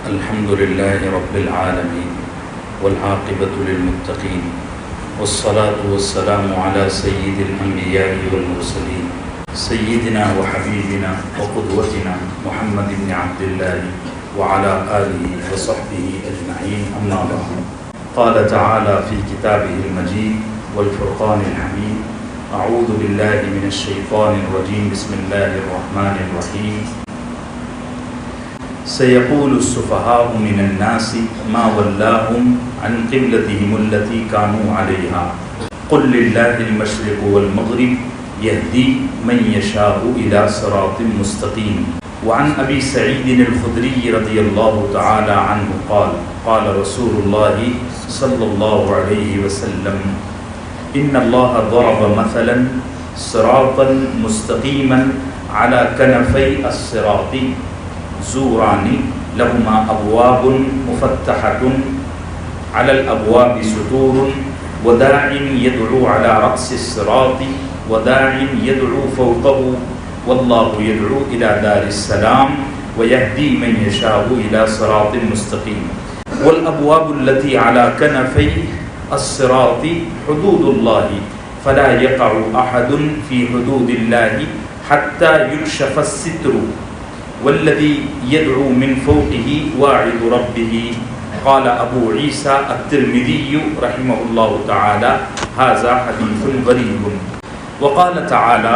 الحمد لله رب العالمين والعاقبة للمتقين والصلاة والسلام على سيد الأنبياء والمرسلين سيدنا وحبيبنا وقدوتنا محمد بن عبد الله وعلى آله وصحبه أجمعين أما بعد. قال تعالى في كتابه المجيد والفرقان الحميد: أعوذ بالله من الشيطان الرجيم بسم الله الرحمن الرحيم. سيقول السفهاء من الناس ما ولاهم عن قبلتهم التي كانوا عليها قل لله المشرق والمغرب يهدي من يشاء إلى صراط مستقيم. وعن أبي سعيد الخدري رضي الله تعالى عنه قال قال رسول الله صلى الله عليه وسلم: إن الله ضرب مثلا صراطا مستقيما على كنفي الصراط زوران لهما أبواب مفتحة على الأبواب ستور وداع يدعو على رأس الصراط وداع يدعو فوقه والله يدعو إلى دار السلام ويهدي من يشاء إلى صراط مستقيم. والأبواب التي على كنفي الصراط حدود الله فلا يقع أحد في حدود الله حتى يكشف الستر والذي يدعو من فوقه واعظ ربه. قال أبو عيسى الترمذي رحمه الله تعالى: هذا حديث غريب. وقال تعالى: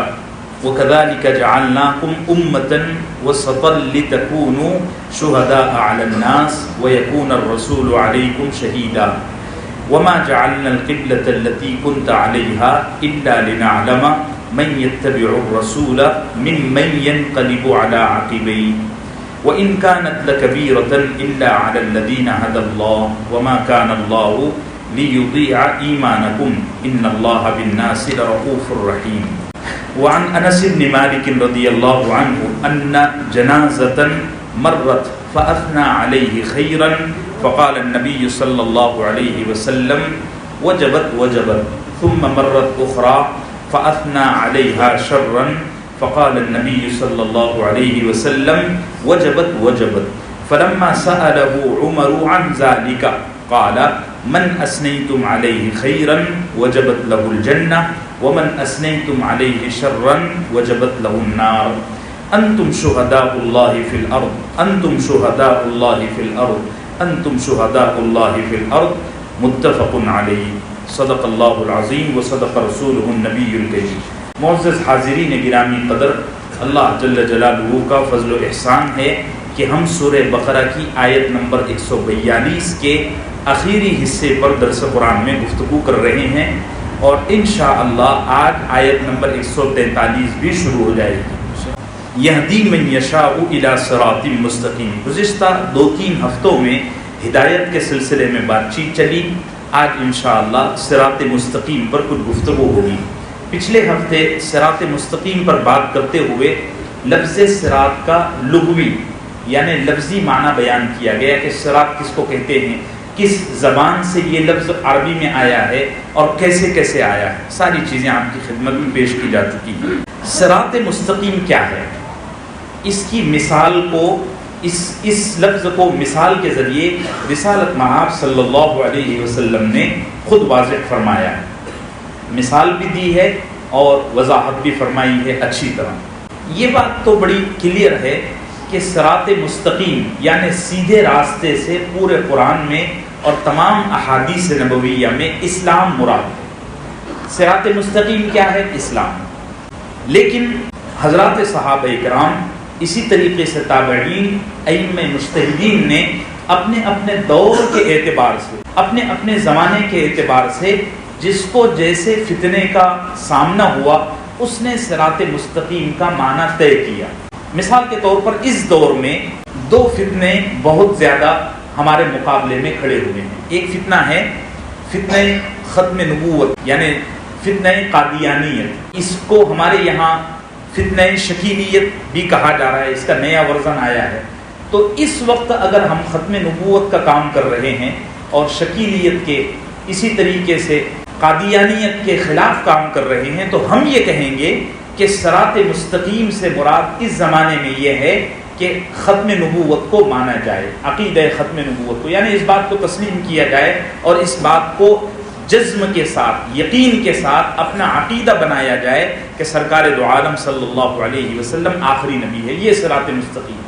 وكذلك جعلناكم أمة وسطا لتكونوا شهداء على الناس ويكون الرسول عليكم شهيدا وما جعلنا القبلة التي كنت عليها إلا لنعلم من يتبع الرسول ممن ينقلب على عقبيه وإن كانت لكبيرة إلا على الذين هدى الله وما كان الله ليضيع إيمانكم إن الله بالناس لرؤوف رحيم. وعن أنس بن مالك رضي الله عنه أن جنازة مرت فأثنى عليه خيرا فقال النبي صلى الله عليه وسلم: وجبت وجبت. ثم مرت أخرى فأثنى عليها شرا فقال النبي صلى الله عليه وسلم: وجبت وجبت. فلما سأله عمر عن ذلك قال: من أثنيتم عليه خيرا وجبت له الجنة ومن أثنيتم عليه شرا وجبت له النار. أنتم شهداء الله في الأرض أنتم شهداء الله في الأرض أنتم شهداء الله في الأرض. متفق علیہ. صدق اللہ العظیم و صدق رسولہ النبی الکریم. معزز حاضرین گرامی قدر، اللہ جل جلالہ کا فضل و احسان ہے کہ ہم سورہ بقرہ کی آیت نمبر 142 کے آخری حصے پر درس قرآن میں گفتگو کر رہے ہیں اور انشاءاللہ آج آیت نمبر 143 بھی شروع ہو جائے گی. یہدی من یشاء الی صراط مستقیم. گزشتہ 2-3 ہفتوں میں ہدایت کے سلسلے میں بات چیت چلی. آج انشاءاللہ صراط مستقیم پر کچھ گفتگو ہوگی. پچھلے ہفتے صراط مستقیم پر بات کرتے ہوئے لفظ صراط کا لغوی یعنی لفظی معنی بیان کیا گیا کہ صراط کس کو کہتے ہیں، کس زبان سے یہ لفظ عربی میں آیا ہے اور کیسے کیسے آیا ہے. ساری چیزیں آپ کی خدمت میں پیش کی جا چکی ہیں. صراط مستقیم کیا ہے، اس کی مثال کو اس لفظ کو مثال کے ذریعے رسالت مآب صلی اللہ علیہ وسلم نے خود واضح فرمایا ہے. مثال بھی دی ہے اور وضاحت بھی فرمائی ہے اچھی طرح. یہ بات تو بڑی کلیئر ہے کہ صراط مستقیم یعنی سیدھے راستے سے پورے قرآن میں اور تمام احادیث نبویہ میں اسلام مراد ہے. صراط مستقیم کیا ہے؟ اسلام. لیکن حضرات صحابہ کرام، اسی طریقے سے تابعین، ائمہ مجتہدین نے اپنے اپنے دور کے اعتبار سے، اپنے اپنے زمانے کے اعتبار سے جس کو جیسے فتنے کا سامنا ہوا اس نے صراط مستقیم کا معنی طے کیا. مثال کے طور پر اس دور میں 2 فتنے بہت زیادہ ہمارے مقابلے میں کھڑے ہوئے ہیں. ایک فتنہ ہے فتنہ ختم نبوت یعنی فتنہ قادیانیت. اس کو ہمارے یہاں فتنہ شکیلیت بھی کہا جا رہا ہے، اس کا نیا ورژن آیا ہے. تو اس وقت اگر ہم ختم نبوت کا کام کر رہے ہیں اور شکیلیت کے اسی طریقے سے قادیانیت کے خلاف کام کر رہے ہیں تو ہم یہ کہیں گے کہ صراط مستقیم سے مراد اس زمانے میں یہ ہے کہ ختم نبوت کو مانا جائے، عقیدہ ختم نبوت کو، یعنی اس بات کو تسلیم کیا جائے اور اس بات کو جزم کے ساتھ، یقین کے ساتھ اپنا عقیدہ بنایا جائے کہ سرکار دو عالم صلی اللہ علیہ وسلم آخری نبی ہے۔ یہ صراط مستقیم۔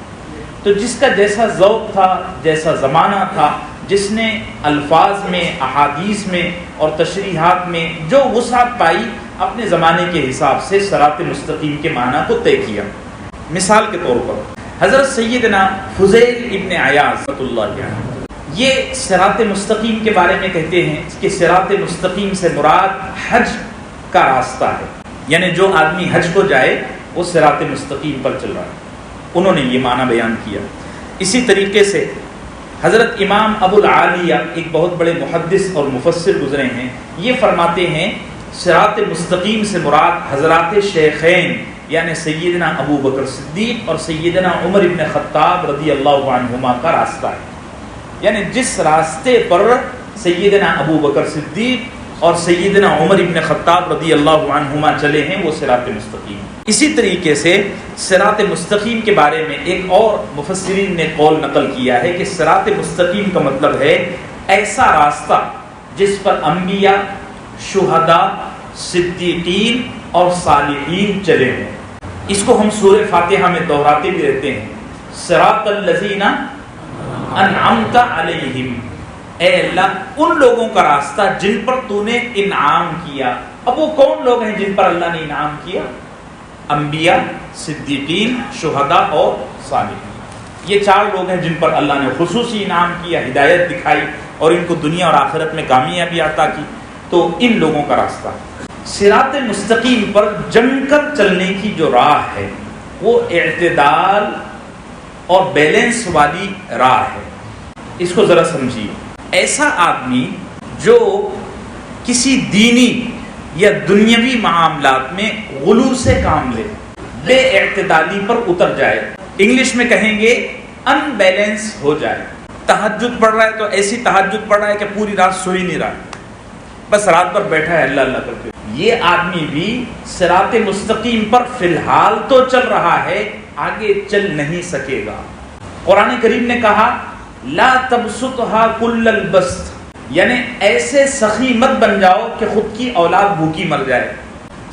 تو جس کا جیسا ذوق تھا، جیسا زمانہ تھا، جس نے الفاظ میں، احادیث میں اور تشریحات میں جو وسعت پائی، اپنے زمانے کے حساب سے صراط مستقیم کے معنی کو طے کیا۔ مثال کے طور پر حضرت سیدنا فضیل ابن عیاض رحمۃ اللہ علیہ یہ صراط مستقیم کے بارے میں کہتے ہیں کہ صراط مستقیم سے مراد حج کا راستہ ہے، یعنی جو آدمی حج کو جائے وہ صراط مستقیم پر چل رہا ہے۔ انہوں نے یہ معنی بیان کیا۔ اسی طریقے سے حضرت امام ابو العالیہ ایک بہت بڑے محدث اور مفسر گزرے ہیں، یہ فرماتے ہیں صراط مستقیم سے مراد حضرات شیخین یعنی سیدنا ابو بکر صدیق اور سیدنا عمر ابن خطاب رضی اللہ عنہما کا راستہ ہے، یعنی جس راستے پر سیدنا ابو بکر صدیق اور سیدنا عمر ابن خطاب رضی اللہ عنہما چلے ہیں وہ صراط مستقیم۔ اسی طریقے سے صراط مستقیم کے بارے میں ایک اور مفسرین نے قول نقل کیا ہے کہ صراط مستقیم کا مطلب ہے ایسا راستہ جس پر انبیاء، شہداء، صدیقین اور صالحین چلے ہیں۔ اس کو ہم سورہ فاتحہ میں دہراتے بھی رہتے ہیں، صراط الذین انعمت علیہم، اے اللہ ان لوگوں کا راستہ جن پر تو نے انعام کیا۔ اب وہ کون لوگ ہیں جن پر اللہ نے انعام کیا؟ انبیاء، صدیقین، شہداء اور صالحین۔ یہ چار لوگ ہیں جن پر اللہ نے خصوصی انعام کیا، ہدایت دکھائی اور ان کو دنیا اور آخرت میں کامیابی عطا کی۔ تو ان لوگوں کا راستہ صراط مستقیم پر جم کر چلنے کی جو راہ ہے وہ اعتدال اور بیلنس والی راہ ہے۔ اس کو ذرا سمجھیے، ایسا آدمی جو کسی دینی یا دنیاوی معاملات میں غلو سے کام لے، بے اعتدالی پر اتر جائے، انگلش میں کہیں گے ان بیلنس ہو جائے۔ تہجد پڑھ رہا ہے تو ایسی تہجد پڑھ رہا ہے کہ پوری رات سو ہی نہیں رہا، بس رات بھر بیٹھا ہے اللہ اللہ کرتے۔ یہ آدمی بھی صراط مستقیم پر فی الحال تو چل رہا ہے، آگے چل نہیں سکے گا۔ قرآن کریم نے کہا لا تبسطها کل البسط، یعنی ایسے سخی مت بن جاؤ کہ خود کی اولاد بھوکی مر جائے،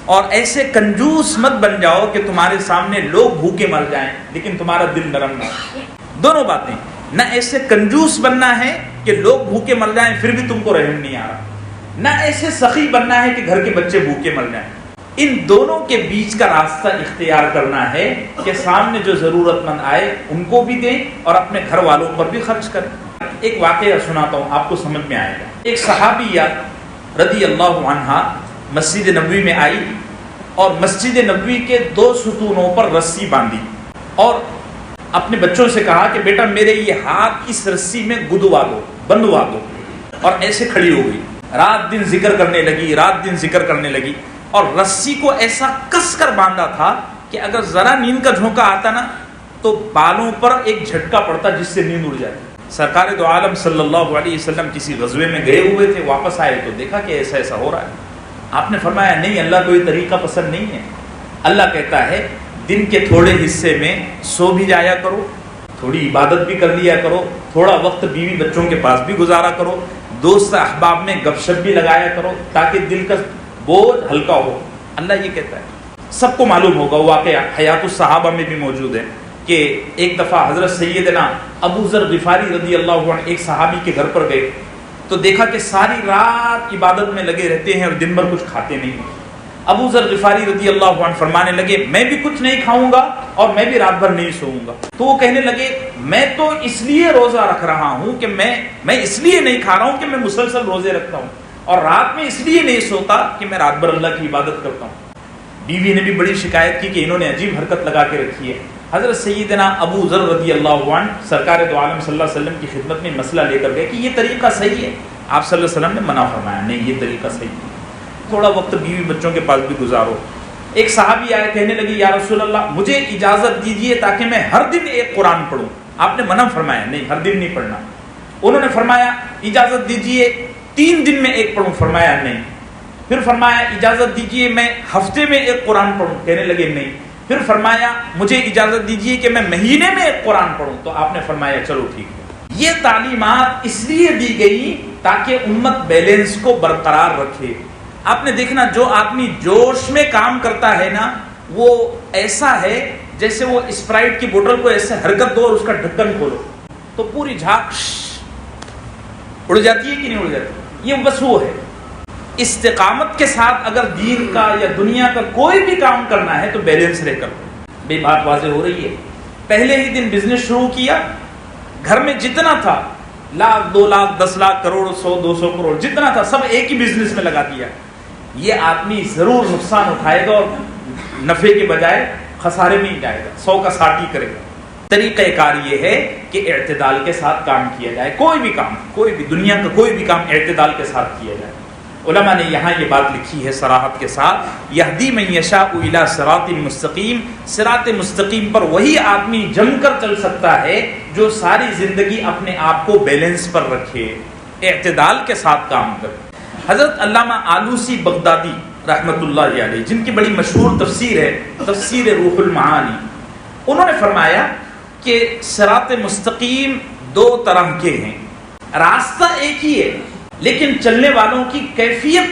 اور ایسے کنجوس مت بن جاؤ کہ تمہارے سامنے لوگ بھوکے مر جائیں لیکن تمہارا دل نرم نہ ہو۔ دونوں باتیں، نہ ایسے کنجوس بننا ہے کہ لوگ بھوکے مر جائیں پھر بھی تم کو رحم نہیں آ رہا، نہ ایسے سخی بننا ہے کہ گھر کے بچے بھوکے مر جائیں۔ ان دونوں کے بیچ کا راستہ اختیار کرنا ہے کہ سامنے جو ضرورت مند آئے ان کو بھی دیں اور اپنے گھر والوں پر بھی خرچ کریں۔ ایک واقعہ سناتا ہوں، آپ کو سمجھ میں آئے گا۔ ایک صحابیہ رضی اللہ عنہا مسجد نبوی میں آئی اور مسجد نبوی کے 2 ستونوں پر رسی باندھی اور اپنے بچوں سے کہا کہ بیٹا میرے یہ ہاتھ اس رسی میں گدوا دو، بندوا دو، اور ایسے کھڑی ہو گئی، رات دن ذکر کرنے لگی، رات دن ذکر کرنے لگی، اور رسی کو ایسا کس کر باندھا تھا کہ اگر ذرا نیند کا جھونکا آتا نا تو بالوں پر ایک جھٹکا پڑتا جس سے نیند اڑ جاتی۔ سرکار دو عالم صلی اللہ علیہ وسلم کسی غزوے میں گئے ہوئے تھے، واپس آئے تو دیکھا کہ ایسا ایسا ہو رہا ہے۔ آپ نے فرمایا نہیں، اللہ کو یہ طریقہ پسند نہیں ہے۔ اللہ کہتا ہے دن کے تھوڑے حصے میں سو بھی جایا کرو، تھوڑی عبادت بھی کر لیا کرو، تھوڑا وقت بیوی بچوں کے پاس بھی گزارا کرو، دوست احباب میں گپ شپ بھی لگایا کرو تاکہ دل کا بوجھ ہلکا ہو۔ اللہ یہ کہتا ہے۔ سب کو معلوم ہوگا واقعہ حیات الصحابہ میں بھی موجود ہے کہ ایک دفعہ حضرت سیدنا ابو ذر غفاری رضی اللہ عنہ ایک صحابی کے گھر پر گئے تو دیکھا کہ ساری رات عبادت میں لگے رہتے ہیں اور دن بھر کچھ کھاتے نہیں۔ ابو ذر غفاری رضی اللہ عنہ فرمانے لگے میں بھی کچھ نہیں کھاؤں گا اور میں بھی رات بھر نہیں سوؤں گا۔ تو وہ کہنے لگے میں تو اس لیے روزہ رکھ رہا ہوں کہ میں اس لیے نہیں کھا رہا ہوں کہ میں مسلسل روزے رکھتا ہوں، اور رات میں اس لیے نہیں سوتا کہ میں رات بھر اللہ کی عبادت کرتا ہوں۔ بیوی نے بھی بڑی شکایت کی کہ انہوں نے عجیب حرکت لگا کے رکھی ہے۔ حضرت سیدنا ابو ذر رضی اللہ عنہ سرکار دو عالم صلی اللہ علیہ وسلم کی خدمت میں مسئلہ لے کر گئے کہ یہ طریقہ صحیح ہے۔ آپ صلی اللہ علیہ وسلم نے منع فرمایا نہیں یہ طریقہ صحیح ہے، تھوڑا وقت بیوی بچوں کے پاس بھی گزارو۔ ایک صحابی آئے کہنے لگی یا رسول اللہ مجھے اجازت دیجیے تاکہ میں ہر دن ایک قرآن پڑھوں۔ آپ نے منع فرمایا نہیں ہر دن نہیں پڑھنا۔ انہوں نے فرمایا اجازت دیجیے 3 دن میں ایک پڑھوں، فرمایا نہیں۔ پھر فرمایا اجازت دیجیے میں ہفتے میں ایک قرآن پڑھوں، کہنے لگے نہیں۔ پھر فرمایا مجھے اجازت دیجیے کہ میں مہینے میں ایک قرآن پڑھوں، تو آپ نے فرمایا چلو ٹھیک ہے۔ یہ تعلیمات اس لیے دی گئی تاکہ امت بیلنس کو برقرار رکھے۔ آپ نے دیکھنا جو آدمی جوش میں کام کرتا ہے نا، وہ ایسا ہے جیسے وہ اسپرائٹ کی بوتل کو ایسے حرکت دو اور اس کا ڈھکن کھولو تو پوری جھاگ اڑ جاتی ہے کہ نہیں اڑ جاتی؟ یہ بس وہ ہے۔ استقامت کے ساتھ اگر دین کا یا دنیا کا کوئی بھی کام کرنا ہے تو بیلنس رہ کر بے بات واضح ہو رہی ہے۔ پہلے ہی دن بزنس شروع کیا، گھر میں جتنا تھا، لاکھ 2 لاکھ 10 لاکھ کروڑ 100 200 کروڑ جتنا تھا سب ایک ہی بزنس میں لگا دیا، یہ آدمی ضرور نقصان اٹھائے گا اور نفع کے بجائے خسارے میں ہی جائے گا، 100 کا 60 ہی کرے گا۔ طریقہ کار یہ ہے کہ اعتدال کے ساتھ کام کیا جائے، کوئی بھی کام، کوئی بھی دنیا کا کوئی بھی کام اعتدال کے ساتھ کیا جائے۔ علماء نے یہاں یہ بات لکھی ہے صراحت کے ساتھ، یہدی من یشاء الی صراط مستقیم، صراط مستقیم پر وہی آدمی جم کر چل سکتا ہے جو ساری زندگی اپنے آپ کو بیلنس پر رکھے، اعتدال کے ساتھ کام کرے۔ حضرت علامہ آلوسی بغدادی رحمۃ اللہ علیہ، جن کی بڑی مشہور تفسیر ہے تفسیر روح المعانی، انہوں نے فرمایا کہ صراط مستقیم 2 طرح کے ہیں، راستہ ایک ہی ہے لیکن چلنے والوں کی کیفیت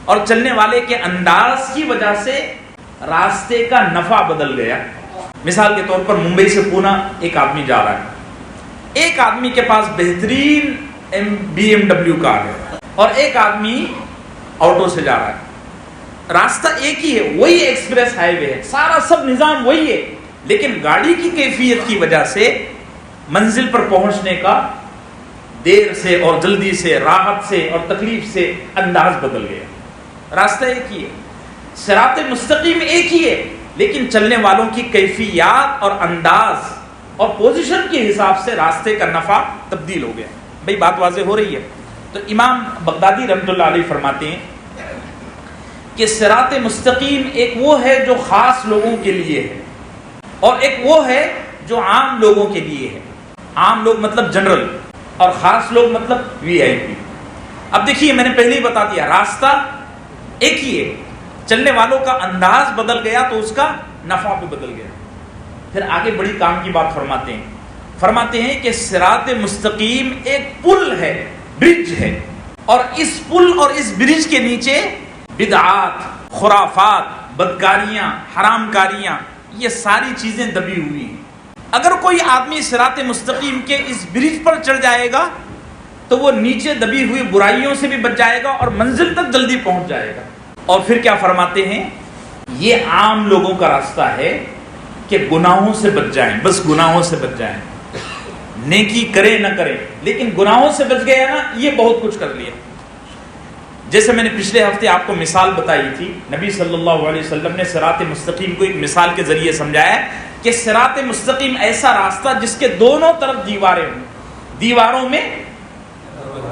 اور چلنے والے کے انداز کی وجہ سے راستے کا نفع بدل گیا۔ مثال کے طور پر ممبئی سے پونا ایک آدمی جا رہا ہے، ایک آدمی کے پاس بہترین BMW کار ہے اور ایک آدمی آٹو سے جا رہا ہے، راستہ ایک ہی ہے، وہی ایکسپریس ہائی وے ہے، سارا سب نظام وہی ہے، لیکن گاڑی کی کیفیت کی وجہ سے منزل پر پہنچنے کا دیر سے اور جلدی سے، راحت سے اور تکلیف سے انداز بدل گیا۔ راستہ ایک ہی ہے، صراط مستقیم ایک ہی ہے، لیکن چلنے والوں کی کیفیات اور انداز اور پوزیشن کے حساب سے راستے کا نفع تبدیل ہو گیا۔ بھئی بات واضح ہو رہی ہے؟ تو امام بغدادی رحمۃ اللہ علیہ فرماتے ہیں کہ صراط مستقیم ایک وہ ہے جو خاص لوگوں کے لیے ہے اور ایک وہ ہے جو عام لوگوں کے لیے ہے۔ عام لوگ مطلب جنرل اور خاص لوگ مطلب VIP۔ اب دیکھیے میں نے پہلے ہی بتا دیا، راستہ ایک ہی ہے، چلنے والوں کا انداز بدل گیا تو اس کا نفع بھی بدل گیا۔ پھر آگے بڑی کام کی بات فرماتے ہیں کہ صراط مستقیم ایک پل ہے، برج ہے، اور اس پل اور اس برج کے نیچے بدعات، خرافات، بدکاریاں، حرام کاریاں، یہ ساری چیزیں دبی ہوئی ہیں۔ اگر کوئی آدمی صراط مستقیم کے اس برج پر چڑھ جائے گا تو وہ نیچے دبی ہوئی برائیوں سے بھی بچ جائے گا اور منزل تک جلدی پہنچ جائے گا۔ اور پھر کیا فرماتے ہیں، یہ عام لوگوں کا راستہ ہے کہ گناہوں سے بچ جائیں، بس گناہوں سے بچ جائیں، نیکی کرے نہ کرے لیکن گناہوں سے بچ گیا نا، یہ بہت کچھ کر لیا۔ جیسے میں نے پچھلے ہفتے آپ کو مثال بتائی تھی، نبی صلی اللہ علیہ وسلم نے صراط مستقیم کو ایک مثال کے ذریعے سمجھایا کہ صراط مستقیم ایسا راستہ جس کے دونوں طرف دیواریں ہوں، دیواروں میں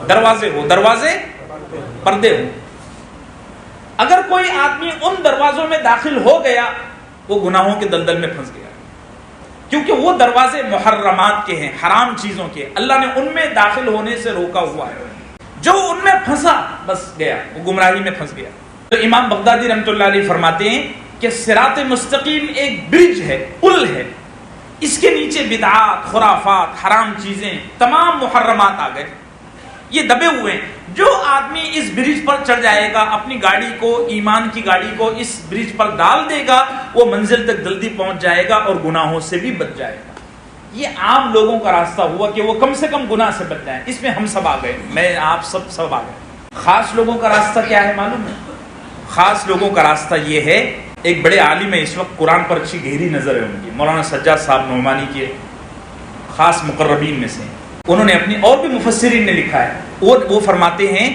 دروازے ہو، دروازے پردے ہوں۔ اگر کوئی آدمی ان دروازوں میں داخل ہو گیا وہ گناہوں کے دلدل میں پھنس گیا، کیونکہ وہ دروازے محرمات کے ہیں، حرام چیزوں کے، اللہ نے ان میں داخل ہونے سے روکا ہوا ہے۔ جو ان میں پھنسا بس گیا، وہ گمراہی میں پھنس گیا۔ تو امام بغدادی رحمۃ اللہ علیہ فرماتے ہیں کہ صراط مستقیم ایک برج ہے، پل ہے، اس کے نیچے بدعات، خرافات، حرام چیزیں، تمام محرمات آ گئے، یہ دبے ہوئے ہیں۔ جو آدمی اس برج پر چڑھ جائے گا، اپنی گاڑی کو، ایمان کی گاڑی کو اس برج پر ڈال دے گا، وہ منزل تک جلدی پہنچ جائے گا اور گناہوں سے بھی بچ جائے گا۔ یہ عام لوگوں کا راستہ ہوا کہ وہ کم سے کم گناہ سے بچ جائیں، اس میں ہم سب آ گئے، میں آپ سب آ گئے۔ خاص لوگوں کا راستہ کیا ہے معلوم ہے؟ خاص لوگوں کا راستہ یہ ہے، ایک بڑے عالم ہے اس وقت، قرآن پر اچھی گہری نظر ہے ان کی، مولانا سجاد صاحب نعمانی کے خاص مقربین میں سے، انہوں نے اپنی اور بھی مفسرین نے لکھا ہے، وہ فرماتے ہیں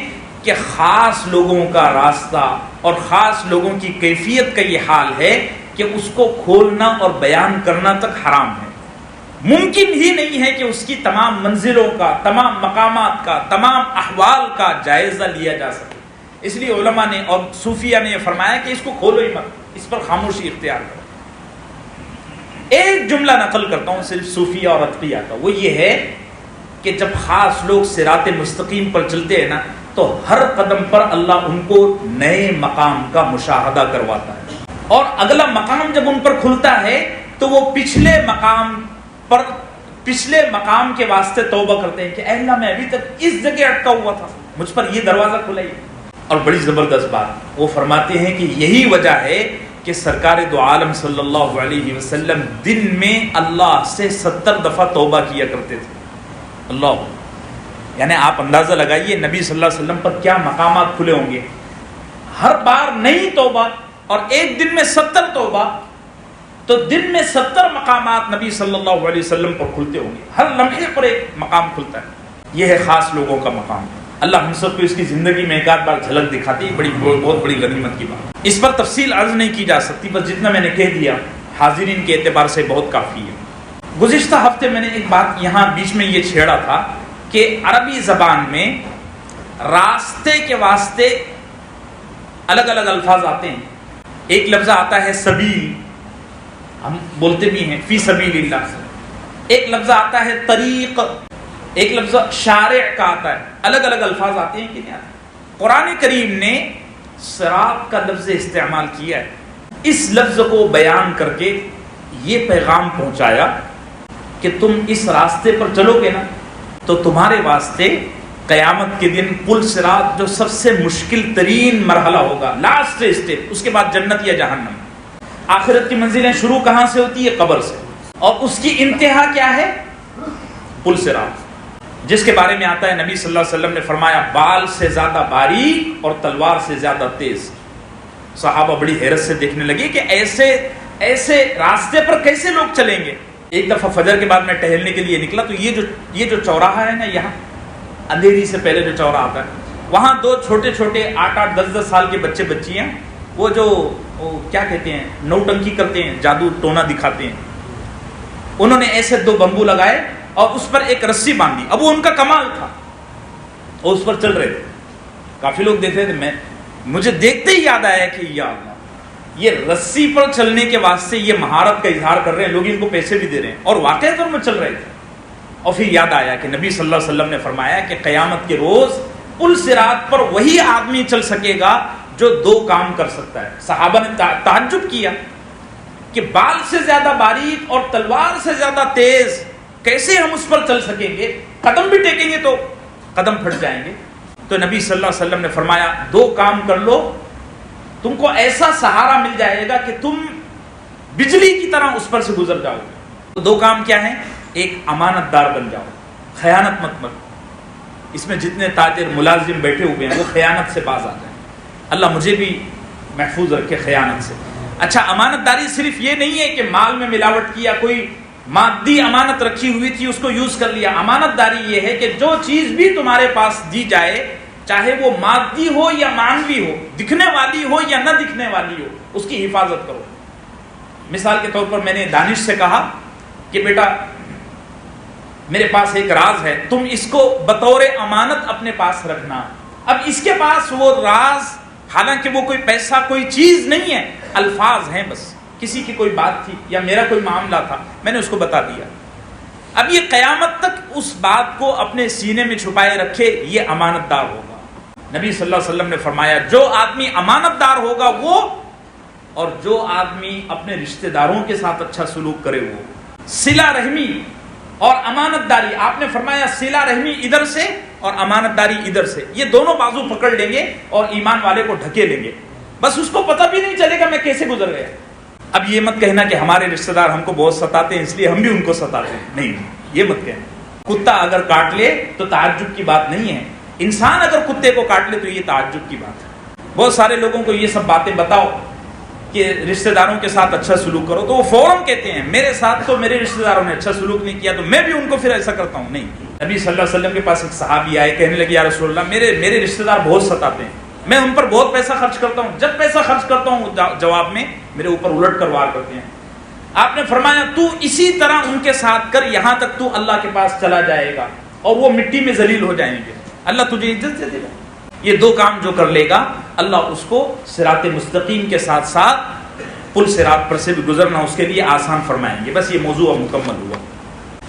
کہ خاص لوگوں کا راستہ اور خاص لوگوں کی کیفیت کا یہ حال ہے کہ اس کو کھولنا اور بیان کرنا تک حرام ہے۔ ممکن ہی نہیں ہے کہ اس کی تمام منزلوں کا، تمام مقامات کا، تمام احوال کا جائزہ لیا جا سکے۔ اس لیے علماء نے اور صوفیہ نے یہ فرمایا کہ اس کو کھولو ہی مت، اس پر خاموشی اختیار کرو۔ ایک جملہ نقل کرتا ہوں صرف صوفیہ اور اتقیاء کا، وہ یہ ہے کہ جب خاص لوگ صراط مستقیم پر چلتے ہیں نا تو ہر قدم پر اللہ ان کو نئے مقام کا مشاہدہ کرواتا ہے۔ اور اگلا مقام جب ان پر کھلتا ہے تو وہ پچھلے مقام کے واسطے توبہ کرتے ہیں کہ اے اللہ میں ابھی تک اس جگہ اٹکا ہوا تھا، مجھ پر یہ دروازہ کھلائیے۔ اور بڑی زبردست بات وہ فرماتے ہیں کہ یہی وجہ ہے کہ سرکار دو عالم صلی اللہ علیہ وسلم دن میں اللہ سے 70 دفعہ توبہ کیا کرتے تھے۔ اللہ، یعنی آپ اندازہ لگائیے نبی صلی اللہ علیہ وسلم پر کیا مقامات کھلے ہوں گے، ہر بار نئی توبہ، اور ایک دن میں 70 توبہ، تو دن میں 70 مقامات نبی صلی اللہ علیہ وسلم پر کھلتے ہوں گے، ہر لمحے پر ایک مقام کھلتا ہے۔ یہ ہے خاص لوگوں کا مقام۔ اللہ ہم سب کو اس کی زندگی میں ایک آدھ بار جھلک دکھاتی ہے، بہت بڑی غنیمت کی بات۔ اس پر تفصیل عرض نہیں کی جا سکتی، بس جتنا میں نے کہہ دیا حاضرین کے اعتبار سے بہت کافی ہے۔ گزشتہ ہفتے میں نے ایک بات یہاں بیچ میں یہ چھیڑا تھا کہ عربی زبان میں راستے کے واسطے الگ الگ الفاظ آتے ہیں۔ ایک لفظ آتا ہے سبیل، ہم بولتے بھی ہیں فی سبیل اللہ سے۔ ایک لفظ آتا ہے طریق، ایک لفظ شارع کا آتا ہے۔ الگ الگ الفاظ آتے ہیں کہ نہیں آتے؟ قرآن کریم نے صراط کا لفظ استعمال کیا ہے، اس لفظ کو بیان کر کے یہ پیغام پہنچایا کہ تم اس راستے پر چلو گے نا تو تمہارے واسطے قیامت کے دن پل صراط جو سب سے مشکل ترین مرحلہ ہوگا، لاسٹ اسٹیپ، اس کے بعد جنت یا جہنم۔ آخرت کی منزلیں شروع کہاں سے ہوتی ہے؟ قبر سے، اور اس کی انتہا کیا ہے؟ پل صراط، جس کے بارے میں آتا ہے نبی صلی اللہ علیہ وسلم نے فرمایا بال سے زیادہ باریک اور تلوار سے زیادہ تیز۔ صحابہ بڑی حیرت سے دیکھنے لگے کہ ایسے راستے پر کیسے لوگ چلیں گے۔ ایک دفعہ فجر کے بعد میں ٹہلنے کے لیے نکلا تو یہ جو چوراہا ہے نا، یہاں اندھیری سے پہلے جو چوراہا آتا ہے، وہاں دو چھوٹے 8-8 10 سال کے بچے بچیاں، وہ کیا کہتے ہیں، نوٹنکی کرتے ہیں، جادو ٹونا دکھاتے ہیں، انہوں نے ایسے 2 بمبو لگائے اور اس پر ایک رسی باندھی۔ اب وہ ان کا کمال تھا، وہ اس پر چل رہے تھے۔ کافی لوگ دیکھ رہے تھے، مجھے دیکھتے ہی یاد آیا کہ یا اللہ، یہ رسی پر چلنے کے واسطے یہ مہارت کا اظہار کر رہے ہیں، لوگ ان کو پیسے بھی دے رہے ہیں، اور واقعی طور میں چل رہے تھے۔ اور پھر یاد آیا کہ نبی صلی اللہ علیہ وسلم نے فرمایا کہ قیامت کے روز پل صراط پر وہی آدمی چل سکے گا جو 2 کام کر سکتا ہے۔ صحابہ نے تعجب کیا کہ بال سے زیادہ باریک اور تلوار سے زیادہ تیز، کیسے ہم اس پر چل سکیں گے؟ قدم بھی ٹیکیں گے تو قدم پھٹ جائیں گے۔ تو نبی صلی اللہ علیہ وسلم نے فرمایا 2 کام کر لو، تم کو ایسا سہارا مل جائے گا کہ تم بجلی کی طرح اس پر سے گزر جاؤ گے۔ 2 کام کیا ہیں؟ ایک امانت دار بن جاؤ، خیانت مت کرو۔ اس میں جتنے تاجر ملازم بیٹھے ہوئے ہیں وہ خیانت سے باز آ جائیں۔ اللہ مجھے بھی محفوظ رکھے خیانت سے۔ اچھا، امانت داری صرف یہ نہیں ہے کہ مال میں ملاوٹ کیا، کوئی مادی امانت رکھی ہوئی تھی اس کو یوز کر لیا۔ امانت داری یہ ہے کہ جو چیز بھی تمہارے پاس دی جائے، چاہے وہ مادی ہو یا مانوی ہو، دکھنے والی ہو یا نہ دکھنے والی ہو، اس کی حفاظت کرو۔ مثال کے طور پر میں نے دانش سے کہا کہ بیٹا میرے پاس ایک راز ہے، تم اس کو بطور امانت اپنے پاس رکھنا۔ اب اس کے پاس وہ راز، حالانکہ وہ کوئی پیسہ کوئی چیز نہیں ہے، الفاظ ہیں بس، کسی کی کوئی بات تھی یا میرا کوئی معاملہ تھا، میں نے اس کو بتا دیا۔ اب یہ قیامت تک اس بات کو اپنے سینے میں چھپائے رکھے، یہ امانت دار ہوگا۔ نبی صلی اللہ علیہ وسلم نے فرمایا جو آدمی امانت دار ہوگا وہ، اور جو آدمی اپنے رشتہ داروں کے ساتھ اچھا سلوک کرے وہ۔ صلہ رحمی اور امانت داری، آپ نے فرمایا صلہ رحمی ادھر سے اور امانت داری ادھر سے، یہ دونوں بازو پکڑ لیں گے اور ایمان والے کو ڈھکے لیں گے، بس اس کو پتہ بھی نہیں چلے گا میں کیسے گزر گیا۔ اب یہ مت کہنا کہ ہمارے رشتہ دار ہم کو بہت ستاتے ہیں اس لیے ہم بھی ان کو ستاتے ہیں، نہیں، یہ مت کہنا۔ کتا اگر کاٹ لے تو تعجب کی بات نہیں ہے، انسان اگر کتے کو کاٹ لے تو یہ تعجب کی بات ہے۔ بہت سارے لوگوں کو یہ سب باتیں بتاؤ کہ رشتہ داروں کے ساتھ اچھا سلوک کرو تو وہ فوراً کہتے ہیں میرے ساتھ تو میرے رشتہ داروں نے اچھا سلوک نہیں کیا تو میں بھی ان کو پھر ایسا کرتا ہوں۔ نہیں، نبی صلی اللہ علیہ وسلم کے پاس ایک صحابی آئے، کہنے لگے یا رسول اللہ میرے رشتہ دار بہت ستاتے ہیں، میں ان پر بہت پیسہ خرچ کرتا ہوں، جب پیسہ خرچ کرتا ہوں جواب میں میرے اوپر الٹ کر وار کرتے ہیں۔ آپ نے فرمایا تو اسی طرح ان کے ساتھ کر یہاں تک تو اللہ کے پاس چلا جائے گا اور وہ مٹی میں ذلیل ہو جائیں گے، اللہ تجھے عزت دے گا۔ یہ 2 کام جو کر لے گا اللہ اس کو صراط مستقیم کے ساتھ ساتھ پل صراط پر سے بھی گزرنا اس کے لیے آسان فرمائیں گے۔ بس یہ موضوع مکمل ہوا۔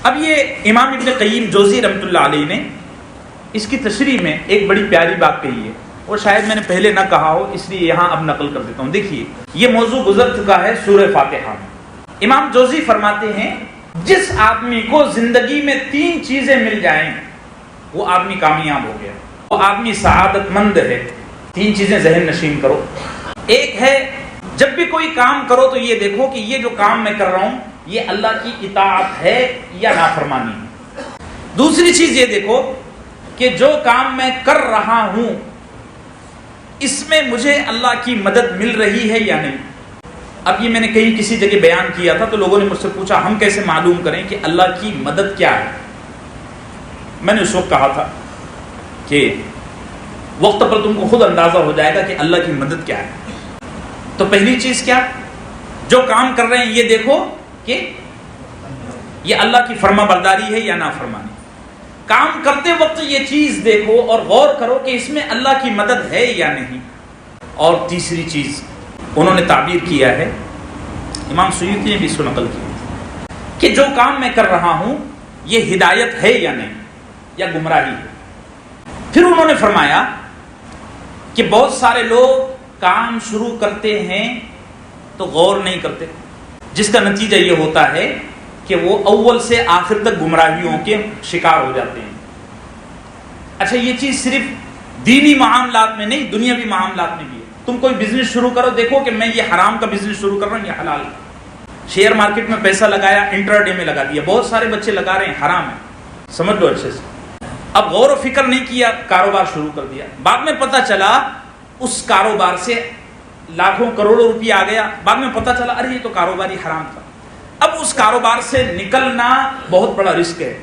اب یہ امام ابن قیم جوزی رحمۃ اللہ علیہ نے اس کی تشریح میں ایک بڑی پیاری بات کہی ہے۔ اور شاید میں نے پہلے نہ کہا ہو، اس لیے یہاں اب نقل کر دیتا ہوں. دیکھیے یہ موضوع گزر چکا ہے سورہ فاتحہ میں. امام جوزی فرماتے ہیں جس آدمی کو زندگی میں 3 چیزیں مل جائیں وہ آدمی کامیاب ہو گیا، وہ آدمی سعادت مند ہے. 3 چیزیں ذہن نشین کرو. ایک ہے جب بھی کوئی کام کرو تو یہ دیکھو کہ یہ جو کام میں کر رہا ہوں یہ اللہ کی اطاعت ہے یا نافرمانی ہے. دوسری چیز یہ دیکھو کہ جو کام میں کر رہا ہوں اس میں مجھے اللہ کی مدد مل رہی ہے یا نہیں. اب یہ میں نے کہیں کسی جگہ بیان کیا تھا تو لوگوں نے مجھ سے پوچھا ہم کیسے معلوم کریں کہ اللہ کی مدد کیا ہے. میں نے اس وقت کہا تھا کہ وقت پر تم کو خود اندازہ ہو جائے گا کہ اللہ کی مدد کیا ہے. تو پہلی چیز کیا، جو کام کر رہے ہیں یہ دیکھو کہ یہ اللہ کی فرما برداری ہے یا نافرمانی. کام کرتے وقت یہ چیز دیکھو اور غور کرو کہ اس میں اللہ کی مدد ہے یا نہیں. اور تیسری چیز انہوں نے تعبیر کیا ہے، امام سیوطی نے بھی اس کو نقل کی، کہ جو کام میں کر رہا ہوں یہ ہدایت ہے یا نہیں یا گمراہی ہے. پھر انہوں نے فرمایا کہ بہت سارے لوگ کام شروع کرتے ہیں تو غور نہیں کرتے، جس کا نتیجہ یہ ہوتا ہے کہ وہ اول سے آخر تک گمراہیوں کے شکار ہو جاتے ہیں. اچھا یہ چیز صرف دینی معاملات میں نہیں، دنیاوی معاملات میں بھی ہے. تم کوئی بزنس شروع کرو، دیکھو کہ میں یہ حرام کا بزنس شروع کر رہا ہوں یا حلال کا. شیئر مارکیٹ میں پیسہ لگایا، انٹر ڈے میں لگا دیا، بہت سارے بچے لگا رہے ہیں، حرام ہے، سمجھ لو اچھے سے. اب غور و فکر نہیں کیا، کاروبار شروع کر دیا، بعد میں پتہ چلا اس کاروبار سے لاکھوں کروڑوں روپیہ آ گیا، بعد میں پتہ چلا ارے یہ تو کاروبار ہی حرام تھا. اب اس کاروبار سے نکلنا بہت بڑا رسک ہے.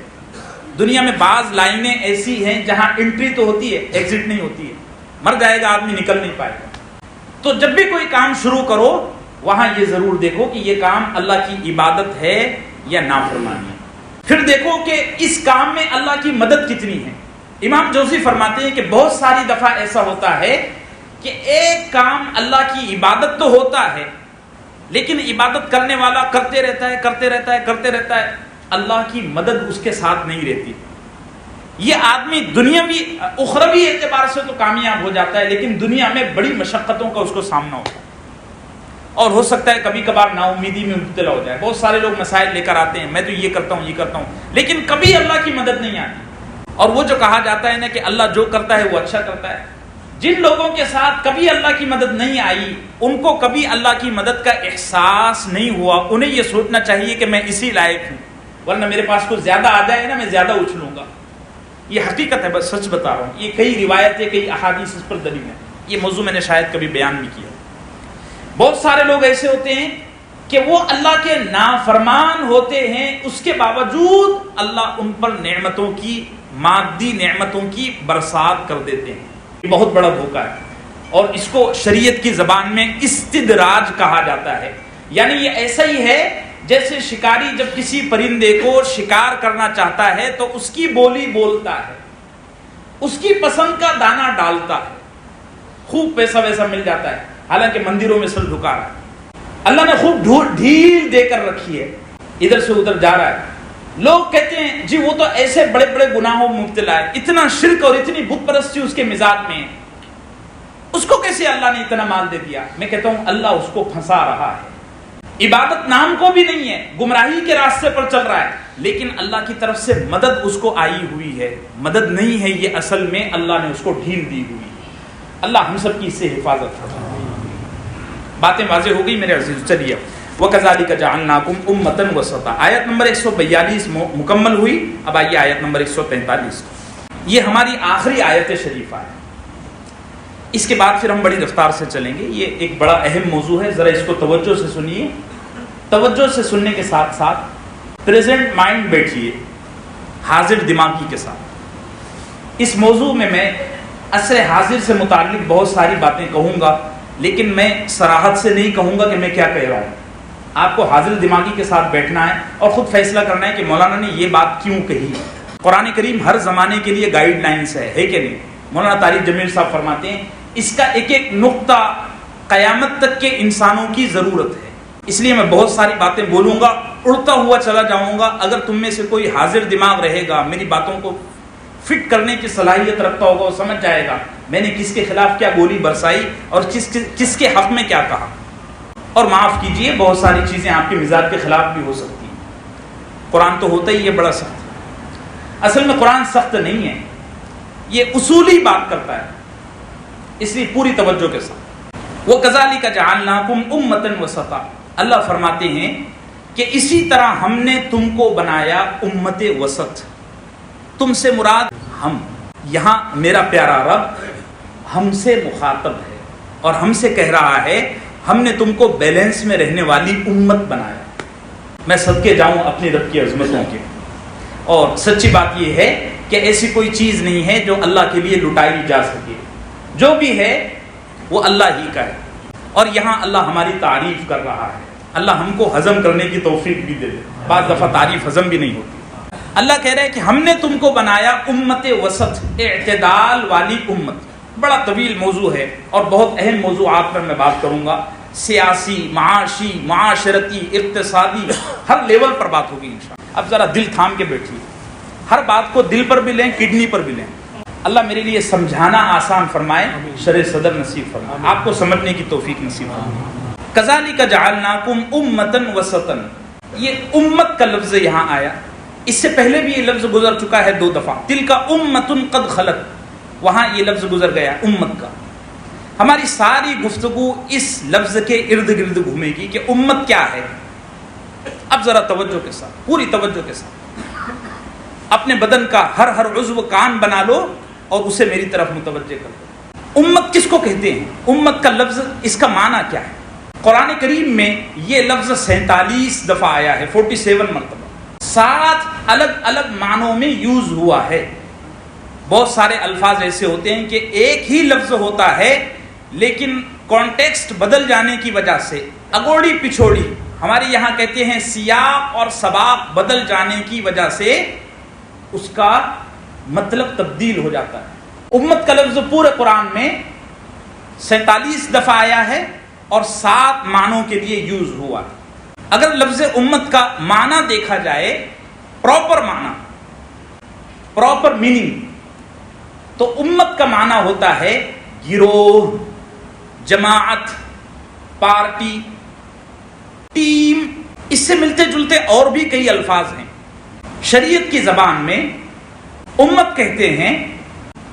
دنیا میں بعض لائنیں ایسی ہیں جہاں انٹری تو ہوتی ہے ایگزٹ نہیں ہوتی ہے، مر جائے گا آدمی نکل نہیں پائے گا. تو جب بھی کوئی کام شروع کرو وہاں یہ ضرور دیکھو کہ یہ کام اللہ کی عبادت ہے یا نافرمانی ہے. پھر دیکھو کہ اس کام میں اللہ کی مدد کتنی ہے. امام جوزی فرماتے ہیں کہ بہت ساری دفعہ ایسا ہوتا ہے کہ ایک کام اللہ کی عبادت تو ہوتا ہے لیکن عبادت کرنے والا کرتے رہتا ہے، اللہ کی مدد اس کے ساتھ نہیں رہتی. یہ آدمی دنیاوی اخروی اعتبار سے تو کامیاب ہو جاتا ہے لیکن دنیا میں بڑی مشقتوں کا اس کو سامنا ہوتا ہے اور ہو سکتا ہے کبھی کبھار نا امیدی میں مبتلا ہو جائے. بہت سارے لوگ مسائل لے کر آتے ہیں، میں تو یہ کرتا ہوں لیکن کبھی اللہ کی مدد نہیں آتی. اور وہ جو کہا جاتا ہے نا کہ اللہ جو کرتا ہے وہ اچھا کرتا ہے، جن لوگوں کے ساتھ کبھی اللہ کی مدد نہیں آئی ان کو کبھی اللہ کی مدد کا احساس نہیں ہوا. انہیں یہ سوچنا چاہیے کہ میں اسی لائق ہوں، ورنہ میرے پاس کچھ زیادہ آ جائے نا میں زیادہ اچھلوں گا. یہ حقیقت ہے، بس سچ بتا رہا ہوں. یہ کئی روایتیں کئی احادیث اس پر دلیل ہیں. یہ موضوع میں نے شاید کبھی بیان بھی کیا. بہت سارے لوگ ایسے ہوتے ہیں کہ وہ اللہ کے نافرمان ہوتے ہیں، اس کے باوجود اللہ ان پر نعمتوں کی، مادی نعمتوں کی برسات کر دیتے ہیں. یہ بہت بڑا دھوکہ ہے اور اس کو شریعت کی زبان میں استدراج کہا جاتا ہے. یعنی یہ ایسا ہی ہے جیسے شکاری جب کسی پرندے کو شکار کرنا چاہتا ہے تو اس کی بولی بولتا ہے، اس کی پسند کا دانہ ڈالتا ہے، خوب پیسہ ویسا مل جاتا ہے، حالانکہ مندروں میں سر جھکا رہا ہے. اللہ نے خوب ڈھیل دے کر رکھی ہے، ادھر سے ادھر جا رہا ہے. لوگ کہتے ہیں جی وہ تو ایسے بڑے بڑے گناہوں میں مبتلا ہے، اتنا شرک اور اتنی بت پرستی اس کے مزاج میں ہے، اس کو کیسے اللہ نے اتنا مال دے دیا؟ میں کہتا ہوں اللہ اس کو پھنسا رہا ہے. عبادت نام کو بھی نہیں ہے، گمراہی کے راستے پر چل رہا ہے، لیکن اللہ کی طرف سے مدد اس کو آئی ہوئی ہے. مدد نہیں ہے یہ، اصل میں اللہ نے اس کو ڈھیل دی ہوئی ہے. اللہ ہم سب کی اس سے حفاظت فرمائے. باتیں واضح ہو گئی میرے عزیز. چلیے وَكَذَلِكَ جَعَلْنَاكُمْ أُمَّةً وَسَطًا. آیت نمبر 142 مکمل ہوئی. اب آئیے آیت نمبر 143. یہ ہماری آخری آیت شریفہ ہے. اس کے بعد پھر ہم بڑی رفتار سے چلیں گے. یہ ایک بڑا اہم موضوع ہے، ذرا اس کو توجہ سے سنیے. توجہ سے سننے کے ساتھ ساتھ پریزنٹ مائنڈ بیٹھیے، حاضر دماغی کے ساتھ. اس موضوع میں عصر حاضر سے متعلق بہت ساری باتیں کہوں گا لیکن میں صراحت سے نہیں کہوں گا کہ میں کیا کہہ رہا ہوں. آپ کو حاضر دماغی کے ساتھ بیٹھنا ہے اور خود فیصلہ کرنا ہے کہ مولانا نے یہ بات کیوں کہی. قرآن کریم ہر زمانے کے لیے گائیڈ لائنس ہے کہ نہیں؟ مولانا طارق جمیل صاحب فرماتے ہیں اس کا ایک ایک نقطہ قیامت تک کے انسانوں کی ضرورت ہے. اس لیے میں بہت ساری باتیں بولوں گا، اڑتا ہوا چلا جاؤں گا. اگر تم میں سے کوئی حاضر دماغ رہے گا، میری باتوں کو فٹ کرنے کی صلاحیت رکھتا ہوگا، وہ سمجھ جائے گا میں نے کس کے خلاف کیا گولی برسائی اور کس کے حق میں کیا کہا. اور معاف کیجئے، بہت ساری چیزیں آپ کے مزاج کے خلاف بھی ہو سکتی ہیں. قرآن تو ہوتا ہی یہ بڑا سخت ہے. اصل میں قرآن سخت نہیں ہے، یہ اصولی بات کرتا ہے، اس لیے پوری توجہ کے ساتھ. وَكَذَلِكَ جَعَلْنَاكُمْ أُمَّةً وَسَطًا، اللہ فرماتے ہیں کہ اسی طرح ہم نے تم کو بنایا امت وسط. تم سے مراد ہم، یہاں میرا پیارا رب ہم سے مخاطب ہے اور ہم سے کہہ رہا ہے ہم نے تم کو بیلنس میں رہنے والی امت بنایا. میں صدقے جاؤں اپنی رب کی عظمتوں کے. اور سچی بات یہ ہے کہ ایسی کوئی چیز نہیں ہے جو اللہ کے لیے لٹائی جا سکے. جو بھی ہے وہ اللہ ہی کا ہے. اور یہاں اللہ ہماری تعریف کر رہا ہے. اللہ ہم کو ہضم کرنے کی توفیق بھی دے دے. بعض دفعہ تعریف ہضم بھی نہیں ہوتی. اللہ کہہ رہا ہے کہ ہم نے تم کو بنایا امت وسط، اعتدال والی امت. بڑا طویل موضوع ہے اور بہت اہم موضوعات پر میں بات کروں گا. سیاسی، معاشی، معاشرتی، اقتصادی، ہر لیول پر بات ہوگی انشاءاللہ. اب ذرا دل تھام کے بیٹھیے، ہر بات کو دل پر بھی لیں، کڈنی پر بھی لیں. اللہ میرے لیے سمجھانا آسان فرمائے، شرح صدر نصیب فرمائے، آپ کو سمجھنے کی توفیق نصیب فرمائے. کذالک جعلناکم امۃ وسطا، یہ امت کا لفظ یہاں آیا. اس سے پہلے بھی یہ لفظ گزر چکا ہے 2 دفعہ. تلک امۃ قد خلت، وہاں یہ لفظ گزر گیا امت کا. ہماری ساری گفتگو اس لفظ کے ارد گرد گھومے گی کہ امت کیا ہے. اب ذرا توجہ کے ساتھ، پوری توجہ کے ساتھ اپنے بدن کا ہر عضو کان بنا لو اور اسے میری طرف متوجہ کر دو. امت کس کو کہتے ہیں؟ امت کا لفظ، اس کا معنی کیا ہے؟ قرآن کریم میں یہ لفظ 47 دفعہ آیا ہے، 47 مرتبہ. 7 الگ الگ معنوں میں یوز ہوا ہے. بہت سارے الفاظ ایسے ہوتے ہیں کہ ایک ہی لفظ ہوتا ہے لیکن کانٹیکسٹ بدل جانے کی وجہ سے، اگوڑی پچھوڑی، ہمارے یہاں کہتے ہیں سیاق اور سباق بدل جانے کی وجہ سے اس کا مطلب تبدیل ہو جاتا ہے. امت کا لفظ پورے قرآن میں 47 دفعہ آیا ہے اور 7 معنوں کے لیے یوز ہوا. اگر لفظ امت کا معنی دیکھا جائے، پراپر معنی، پراپر میننگ، تو امت کا معنی ہوتا ہے گروہ، جماعت، پارٹی، ٹیم. اس سے ملتے جلتے اور بھی کئی الفاظ ہیں. شریعت کی زبان میں امت کہتے ہیں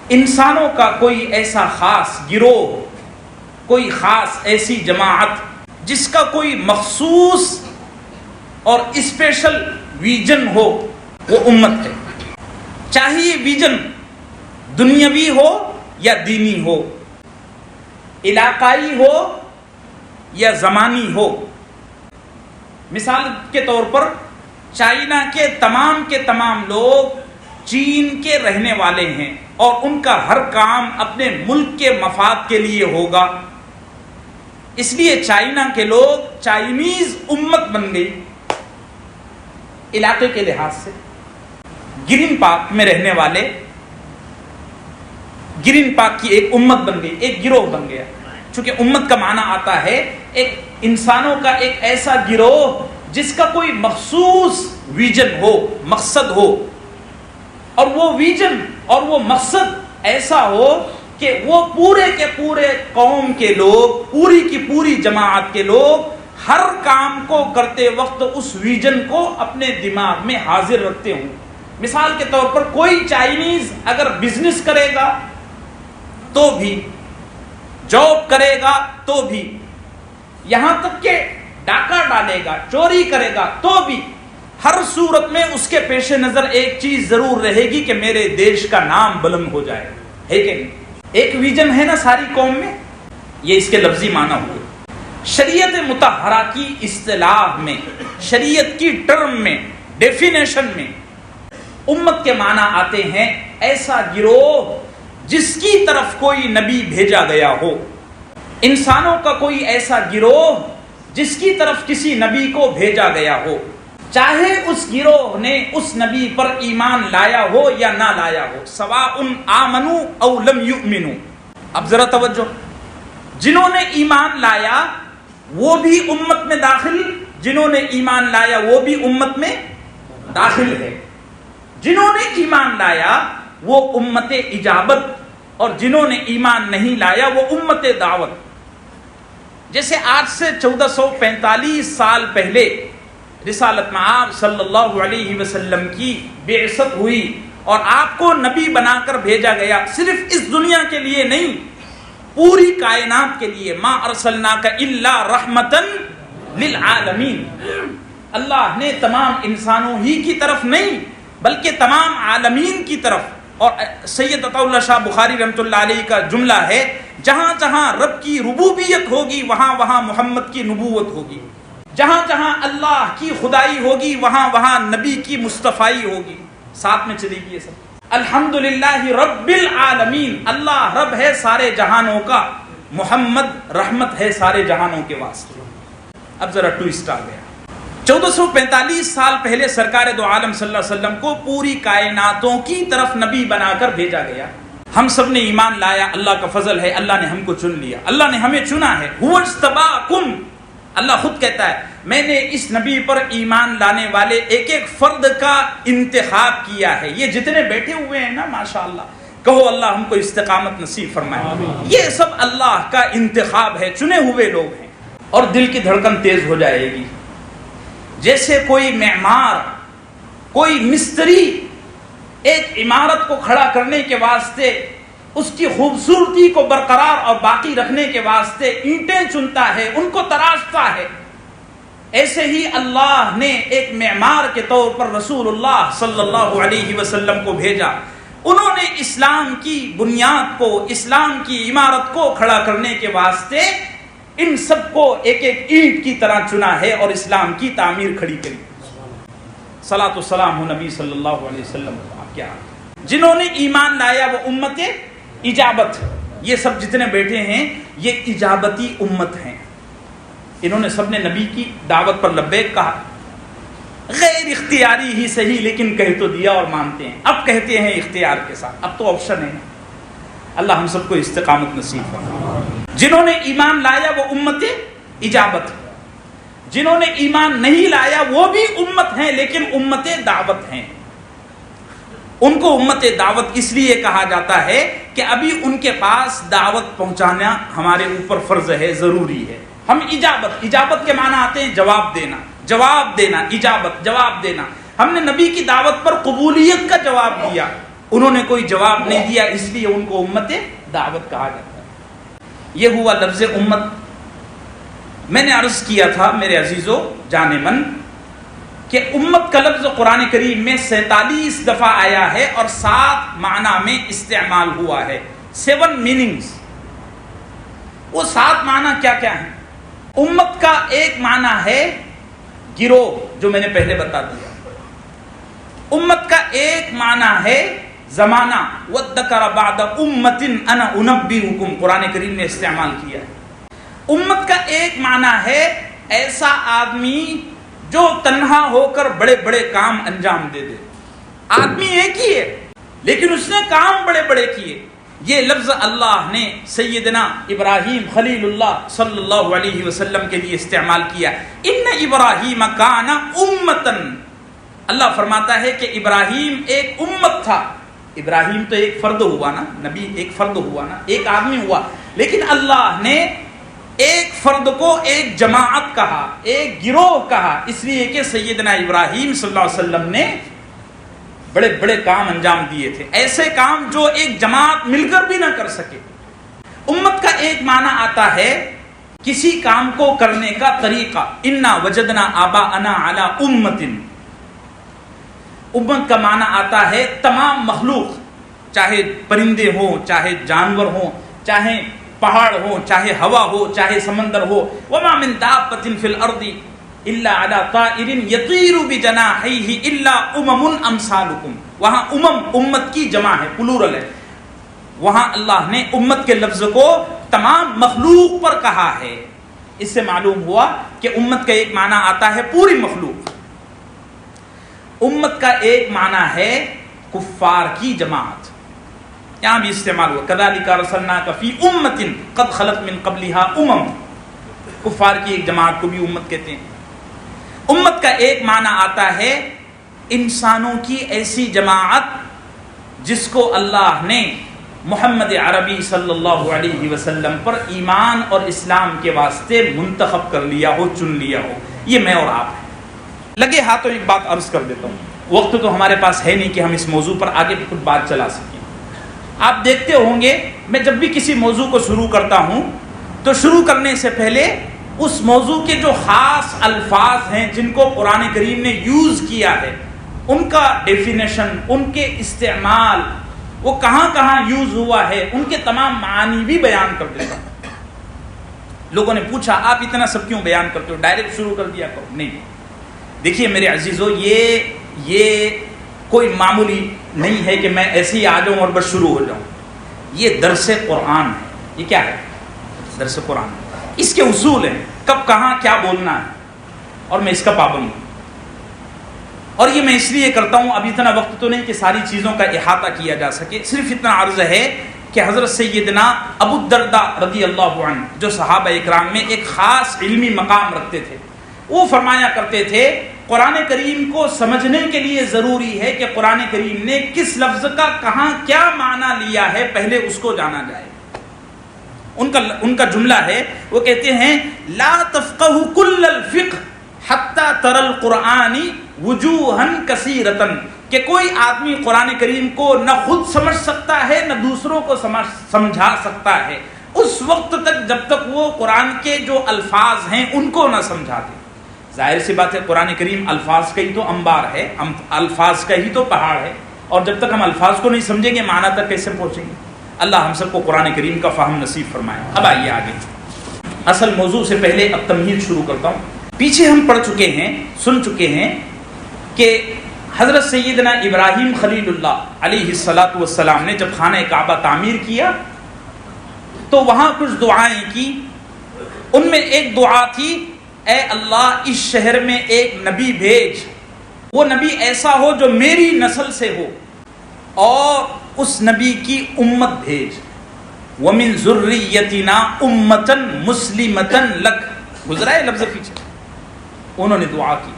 انسانوں کا کوئی ایسا خاص گروہ، کوئی خاص ایسی جماعت جس کا کوئی مخصوص اور اسپیشل ویژن ہو، وہ امت ہے. چاہے یہ ویژن دنیاوی ہو یا دینی ہو، علاقائی ہو یا زمانی ہو. مثال کے طور پر چائنا کے تمام لوگ چین کے رہنے والے ہیں اور ان کا ہر کام اپنے ملک کے مفاد کے لیے ہوگا. اس لیے چائنا کے لوگ چائنیز امت بن گئی علاقے کے لحاظ سے. گرین پارک میں رہنے والے گرین پارک کی ایک امت بن گئی، ایک گروہ بن گیا. چونکہ امت کا معنی آتا ہے ایک انسانوں کا ایک ایسا گروہ جس کا کوئی مخصوص ویژن ہو، مقصد ہو، اور وہ ویژن اور وہ مقصد ایسا ہو کہ وہ پورے کے پورے قوم کے لوگ، پوری کی پوری جماعت کے لوگ ہر کام کو کرتے وقت اس ویژن کو اپنے دماغ میں حاضر رکھتے ہوں. مثال کے طور پر کوئی چائنیز اگر بزنس کرے گا تو بھی، جاب کرے گا تو بھی، یہاں تک کہ ڈاکہ ڈالے گا، چوری کرے گا تو بھی، ہر صورت میں اس کے پیش نظر ایک چیز ضرور رہے گی کہ میرے دیش کا نام بلند ہو جائے. ہے کہ نہیں؟ ایک ویژن ہے نا ساری قوم میں. یہ اس کے لفظی معنی ہوئے. شریعت مطہرہ کی اصطلاح میں، شریعت کی ٹرم میں، ڈیفینیشن میں امت کے معنی آتے ہیں ایسا گروہ جس کی طرف کوئی نبی بھیجا گیا ہو، انسانوں کا کوئی ایسا گروہ جس کی طرف کسی نبی کو بھیجا گیا ہو، چاہے اس گروہ نے اس نبی پر ایمان لایا ہو یا نہ لایا ہو. سواء آمنوا او لم یؤمنوا. اب ذرا توجہ، جنہوں نے ایمان لایا وہ بھی امت میں داخل، جنہوں نے ایمان لایا وہ بھی امت میں داخل ہے. جنہوں نے ایمان لایا وہ امت اجابت، اور جنہوں نے ایمان نہیں لایا وہ امت دعوت۔ جیسے آج سے 1445 سال پہلے رسالت مآب صلی اللہ علیہ وسلم کی بعثت ہوئی اور آپ کو نبی بنا کر بھیجا گیا، صرف اس دنیا کے لیے نہیں، پوری کائنات کے لیے۔ ما ارسلناک الا رحمتا للعالمین، اللہ نے تمام انسانوں ہی کی طرف نہیں بلکہ تمام عالمین کی طرف۔ اور سید عطا اللہ شاہ بخاری رحمۃ اللہ علیہ کا جملہ ہے، جہاں جہاں رب کی ربوبیت ہوگی وہاں وہاں محمد کی نبوت ہوگی، جہاں جہاں اللہ کی خدائی ہوگی وہاں وہاں نبی کی مصطفائی ہوگی۔ ساتھ میں چلے گی یہ سب۔ الحمدللہ رب العالمین، اللہ رب ہے سارے جہانوں کا، محمد رحمت ہے سارے جہانوں کے واسطے۔ اب ذرا ٹوئسٹ آ گیا۔ 1445 سال پہلے سرکار دو عالم صلی اللہ علیہ وسلم کو پوری کائناتوں کی طرف نبی بنا کر بھیجا گیا۔ ہم سب نے ایمان لایا، اللہ کا فضل ہے، اللہ نے ہم کو چن لیا، اللہ نے ہمیں چنا ہے۔ هو اجتباکم، اللہ خود کہتا ہے میں نے اس نبی پر ایمان لانے والے ایک ایک فرد کا انتخاب کیا ہے۔ یہ جتنے بیٹھے ہوئے ہیں نا ماشاءاللہ، کہو اللہ ہم کو استقامت نصیب فرمائے۔ یہ سب اللہ کا انتخاب ہے، چنے ہوئے لوگ ہیں۔ اور دل کی دھڑکن تیز ہو جائے گی، جیسے کوئی معمار، کوئی مستری ایک عمارت کو کھڑا کرنے کے واسطے، اس کی خوبصورتی کو برقرار اور باقی رکھنے کے واسطے اینٹیں چنتا ہے، ان کو تراشتا ہے، ایسے ہی اللہ نے ایک معمار کے طور پر رسول اللہ صلی اللہ علیہ وسلم کو بھیجا۔ انہوں نے اسلام کی بنیاد کو، اسلام کی عمارت کو کھڑا کرنے کے واسطے ان سب کو ایک ایک اینٹ کی طرح چنا ہے اور اسلام کی تعمیر کھڑی کری۔ صلاۃ و سلام ہو نبی صلی اللہ علیہ وسلم۔ کیا جنہوں نے ایمان لایا وہ امت اجابت، یہ سب جتنے بیٹھے ہیں یہ اجابتی امت ہیں۔ انہوں نے سب نے نبی کی دعوت پر لبیک کہا، غیر اختیاری ہی صحیح لیکن کہہ تو دیا اور مانتے ہیں۔ اب کہتے ہیں اختیار کے ساتھ، اب تو آپشن ہے۔ اللہ ہم سب کو استقامت نصیب فرمائے۔ جنہوں نے ایمان لایا وہ امت اجابت، جنہوں نے ایمان نہیں لایا وہ بھی امت ہیں لیکن امت دعوت ہیں۔ ان کو امت دعوت اس لیے کہا جاتا ہے کہ ابھی ان کے پاس دعوت پہنچانا ہمارے اوپر فرض ہے، ضروری ہے۔ ہم اجابت کے معنی آتے ہیں جواب دینا، جواب دینا، اجابت جواب دینا۔ ہم نے نبی کی دعوت پر قبولیت کا جواب دیا، انہوں نے کوئی جواب نہیں دیا، اس لیے ان کو امت دعوت کہا جاتا ہے۔ یہ ہوا لفظ امت۔ میں نے عرض کیا تھا میرے عزیزو جان من کہ امت کا لفظ قرآن کریم میں 47 دفعہ آیا ہے اور 7 معنی میں استعمال ہوا ہے، 7 میننگز۔ وہ 7 معنی کیا کیا ہیں؟ امت کا ایک معنی ہے گروہ، جو میں نے پہلے بتا دیا۔ امت کا ایک معنی ہے زمانہ، وَذَّكَرَ بَعْدَ أُمَّةٍ أَنَا أُنَبِّئُكُمْ، قرآن کریم نے استعمال کیا ہے۔ امت کا ایک معنی ہے ایسا آدمی جو تنہا ہو کر بڑے بڑے کام انجام دے دے۔ آدمی ایک ہی ہے لیکن اس نے کام بڑے بڑے کیے۔ یہ لفظ اللہ نے سیدنا ابراہیم خلیل اللہ صلی اللہ علیہ وسلم کے لیے استعمال کیا۔ ان ابراہیم کان امتن، اللہ فرماتا ہے کہ ابراہیم ایک امت تھا۔ ابراہیم تو ایک فرد ہوا نا، نبی ایک فرد ہوا نا، ایک آدمی ہوا، لیکن اللہ نے ایک فرد کو ایک جماعت کہا، ایک گروہ کہا، اس لیے کہ سیدنا ابراہیم صلی اللہ علیہ وسلم نے بڑے بڑے کام انجام دیے تھے، ایسے کام جو ایک جماعت مل کر بھی نہ کر سکے۔ امت کا ایک معنی آتا ہے کسی کام کو کرنے کا طریقہ، انا وجدنا آباءنا علی امت۔ امت کا معنی آتا ہے تمام مخلوق، چاہے پرندے ہوں، چاہے جانور ہوں، چاہے پہاڑ ہوں، چاہے ہوا ہو، چاہے سمندر ہو۔ وما من دابۃ فی الارض الا علی طائر یطیر بجناحیہ الا امم امثالکم۔ وہاں امت کی جمع ہے، پلورل ہے، وہاں اللہ نے امت کے لفظ کو تمام مخلوق پر کہا ہے۔ اس سے معلوم ہوا کہ امت کا ایک معنی آتا ہے پوری مخلوق، امت کا ایک معنی ہے کفار کی جماعت، یہاں بھی استعمال ہوا کذالک ارسلناک فی امۃ قد خلت من قبلها امم، کفار کی ایک جماعت کو بھی امت کہتے ہیں۔ امت کا ایک معنی آتا ہے انسانوں کی ایسی جماعت جس کو اللہ نے محمد عربی صلی اللہ علیہ وسلم پر ایمان اور اسلام کے واسطے منتخب کر لیا ہو، چن لیا ہو، یہ میں اور آپ ہیں۔ لگے ہاتھوں ایک بات عرض کر دیتا ہوں، وقت تو ہمارے پاس ہے نہیں کہ ہم اس موضوع پر آگے بھی خود بات چلا سکیں۔ آپ دیکھتے ہوں گے میں جب بھی کسی موضوع کو شروع کرتا ہوں تو شروع کرنے سے پہلے اس موضوع کے جو خاص الفاظ ہیں جن کو قرآن کریم نے یوز کیا ہے، ان کا ڈیفینیشن، ان کے استعمال، وہ کہاں کہاں یوز ہوا ہے، ان کے تمام معانی بھی بیان کر دیتا ہوں۔ لوگوں نے پوچھا آپ اتنا سب کیوں بیان کرتے ہو، ڈائریکٹ شروع کر دیا کرو؟ نہیں، دیکھیے میرے عزیزو، یہ کوئی معمولی نہیں ہے کہ میں ایسے ہی آ جاؤں اور بس شروع ہو جاؤں۔ یہ درس قرآن ہے۔ یہ کیا ہے؟ درس قرآن۔ اس کے اصول ہیں، کب کہاں کیا بولنا ہے، اور میں اس کا پابند ہوں۔ اور یہ میں اس لیے کرتا ہوں، اب اتنا وقت تو نہیں کہ ساری چیزوں کا احاطہ کیا جا سکے، صرف اتنا عرض ہے کہ حضرت سیدنا ابو الدرداء رضی اللہ عنہ جو صحابہ اکرام میں ایک خاص علمی مقام رکھتے تھے، وہ فرمایا کرتے تھے قرآن کریم کو سمجھنے کے لیے ضروری ہے کہ قرآن کریم نے کس لفظ کا کہاں کیا معنی لیا ہے، پہلے اس کو جانا جائے۔ ان کا جملہ ہے، وہ کہتے ہیں لا تفقہ کل الفقہ حتی تر القرآن وجوہا کثیرتا، کہ کوئی آدمی قرآن کریم کو نہ خود سمجھ سکتا ہے نہ دوسروں کو سمجھا سکتا ہے اس وقت تک جب تک وہ قرآن کے جو الفاظ ہیں ان کو نہ سمجھا دے۔ ظاہر سی بات ہے، قرآن کریم الفاظ کا ہی تو انبار ہے، الفاظ کا ہی تو پہاڑ ہے، اور جب تک ہم الفاظ کو نہیں سمجھیں گے معنی تک کیسے پہنچیں گے؟ اللہ ہم سب کو قرآن کریم کا فہم نصیب فرمائے۔ اب آئیے آگے، اصل موضوع سے پہلے اب تمہید شروع کرتا ہوں۔ پیچھے ہم پڑھ چکے ہیں، سن چکے ہیں کہ حضرت سیدنا ابراہیم خلیل اللہ علیہ الصلاۃ والسلام نے جب خانہ کعبہ تعمیر کیا تو وہاں کچھ دعائیں کی۔ ان میں ایک دعا تھی، اے اللہ اس شہر میں ایک نبی بھیج، وہ نبی ایسا ہو جو میری نسل سے ہو، اور اس نبی کی امت بھیج۔ وَمِن ذُرِّيَّتِنَا أُمَّةً مُسْلِمَةً لَكَ، گزرا ہے لفظ پیچھے، انہوں نے دعا کی۔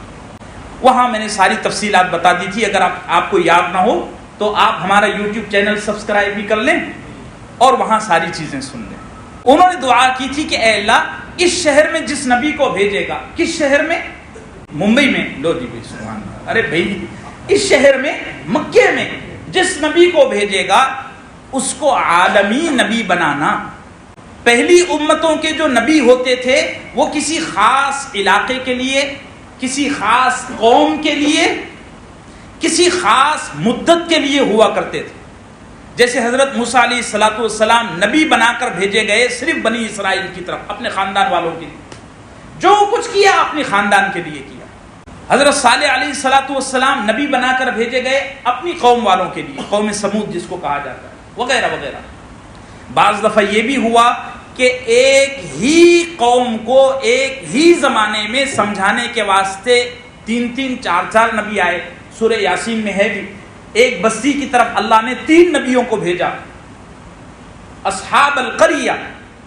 وہاں میں نے ساری تفصیلات بتا دی تھی، اگر آپ کو یاد نہ ہو تو آپ ہمارا یوٹیوب چینل سبسکرائب بھی کر لیں اور وہاں ساری چیزیں سن لیں۔ انہوں نے دعا کی تھی کہ اے اللہ اس شہر میں جس نبی کو بھیجے گا، کس شہر میں؟ ممبئی میں، لو جی بھائی سبحان اللہ، ارے بھائی اس شہر میں، مکے میں جس نبی کو بھیجے گا اس کو عالمی نبی بنانا۔ پہلی امتوں کے جو نبی ہوتے تھے وہ کسی خاص علاقے کے لیے، کسی خاص قوم کے لیے، کسی خاص مدت کے لیے ہوا کرتے تھے۔ جیسے حضرت موسیٰ علیہ الصلاۃ والسلام نبی بنا کر بھیجے گئے صرف بنی اسرائیل کی طرف، اپنے خاندان والوں کے لیے، جو کچھ کیا اپنے خاندان کے لیے کیا۔ حضرت صالح علیہ الصلاۃ والسلام نبی بنا کر بھیجے گئے اپنی قوم والوں کے لیے، قوم سمود جس کو کہا جاتا ہے، وغیرہ وغیرہ۔ بعض دفعہ یہ بھی ہوا کہ ایک ہی قوم کو ایک ہی زمانے میں سمجھانے کے واسطے 3 4 نبی آئے۔ سورہ یاسین میں ہے بھی، ایک بستی کی طرف اللہ نے 3 نبیوں کو بھیجا۔ اصحاب القریہ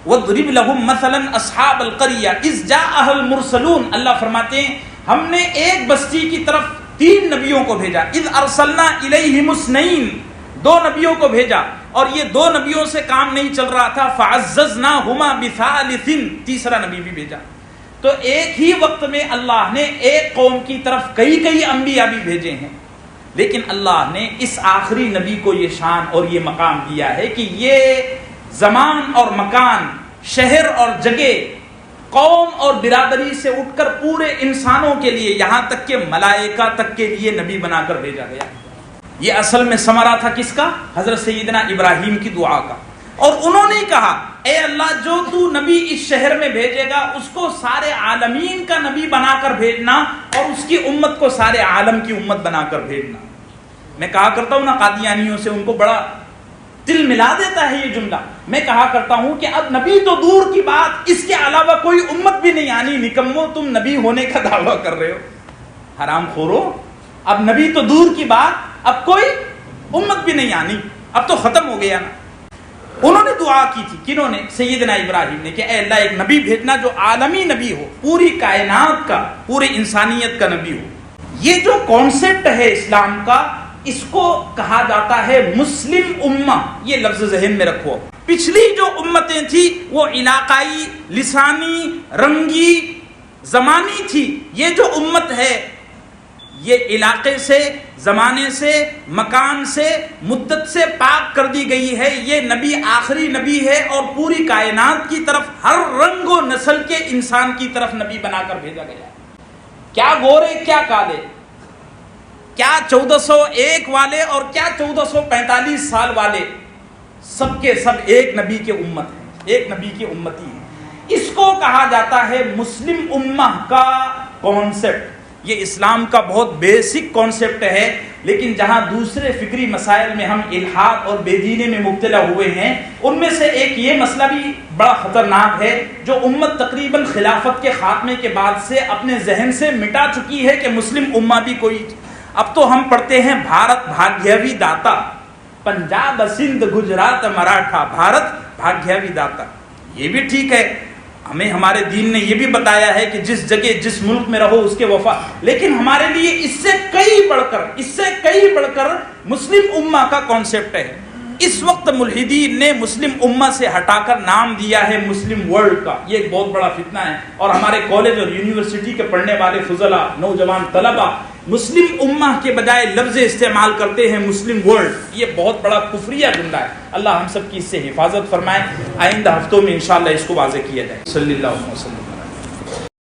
وَاضْرِبْ لَهُمْ مَثَلًا أَصْحَابَ الْقَرْيَةِ إِذْ جَاءَهَا الْمُرْسَلُونَ، اللہ فرماتے ہیں ہم نے ایک بستی کی طرف 3 نبیوں کو بھیجا۔ اِذْ أَرْسَلْنَا إِلَيْهِمُ اثْنَيْنِ، 2 نبیوں کو بھیجا، اور یہ 2 نبیوں سے کام نہیں چل رہا تھا، فَعَزَّزْنَاهُمَا بِثَالِثٍ، تیسرا نبی بھی بھیجا۔ تو ایک ہی وقت میں اللہ نے ایک قوم کی طرف کئی انبیاء بھی بھیجے ہیں، لیکن اللہ نے اس آخری نبی کو یہ شان اور یہ مقام دیا ہے کہ یہ زمان اور مکان، شہر اور جگہ، قوم اور برادری سے اٹھ کر پورے انسانوں کے لیے، یہاں تک کہ ملائکہ تک کے لیے نبی بنا کر بھیجا گیا۔ یہ اصل میں ثمرہ تھا کس کا؟ حضرت سیدنا ابراہیم کی دعا کا۔ اور انہوں نے کہا اے اللہ جو تو نبی اس شہر میں بھیجے گا اس کو سارے عالمین کا نبی بنا کر بھیجنا، اور اس کی امت کو سارے عالم کی امت بنا کر بھیجنا۔ میں کہا کرتا ہوں نا قادیانیوں سے، ان کو بڑا دل ملا دیتا ہے یہ جملہ۔ میں کہا کرتا ہوں کہ اب نبی تو دور کی بات، اس کے علاوہ کوئی امت بھی نہیں آنی، نکمو تم نبی ہونے کا دعویٰ کر رہے ہو، حرام خورو۔ اب نبی تو دور کی بات، اب کوئی امت بھی نہیں آنی، اب تو ختم ہو گیا نا۔ انہوں نے دعا کی تھی، کنہوں نے؟ سیدنا ابراہیم نے، کہ اے اللہ ایک نبی بھیجنا جو عالمی نبی ہو، پوری کائنات کا، پوری انسانیت کا نبی ہو۔ یہ جو کانسیپٹ ہے اسلام کا، اس کو کہا جاتا ہے مسلم امہ. یہ لفظ ذہن میں رکھو. پچھلی جو امتیں تھی وہ علاقائی، لسانی، رنگی، زمانی تھی. یہ جو امت ہے یہ علاقے سے، زمانے سے، مکان سے، مدت سے پاک کر دی گئی ہے. یہ نبی آخری نبی ہے اور پوری کائنات کی طرف ہر رنگ و نسل کے انسان کی طرف نبی بنا کر بھیجا گیا. کیا گورے کیا کالے، کیا 1401 والے اور کیا 1445 سال والے، سب کے سب ایک نبی کے امت ہیں، ایک نبی کی امتی ہیں. اس کو کہا جاتا ہے مسلم امہ کا کانسیپٹ. یہ اسلام کا بہت بیسک کانسیپٹ ہے، لیکن جہاں دوسرے فکری مسائل میں ہم الحاد اور بے دینی میں مبتلا ہوئے ہیں، ان میں سے ایک یہ مسئلہ بھی بڑا خطرناک ہے جو امت تقریباً خلافت کے خاتمے کے بعد سے اپنے ذہن سے مٹا چکی ہے کہ مسلم امہ بھی کوئی. اب تو ہم پڑھتے ہیں بھارت بھاگیاوی داتا، پنجاب سندھ گجرات مراٹھا، بھارت بھاگیاوی داتا. یہ بھی ٹھیک ہے، ہمیں ہمارے دین نے یہ بھی بتایا ہے کہ جس جگہ جس ملک میں رہو اس کے وفا، لیکن ہمارے لیے اس سے کئی بڑھ کر مسلم امہ کا کانسیپٹ ہے. اس وقت ملحدین نے مسلم امہ سے ہٹا کر نام دیا ہے مسلم ورلڈ کا. یہ ایک بہت بڑا فتنہ ہے، اور ہمارے کالج اور یونیورسٹی کے پڑھنے والے فضلاء، نوجوان طلبہ مسلم امہ کے بجائے لفظ استعمال کرتے ہیں مسلم ورلڈ. یہ بہت بڑا کفریہ جملہ ہے. اللہ ہم سب کی اس سے حفاظت فرمائے. آئندہ ہفتوں میں انشاءاللہ اس کو واضح کیا جائے. صلی اللہ علیہ وسلم.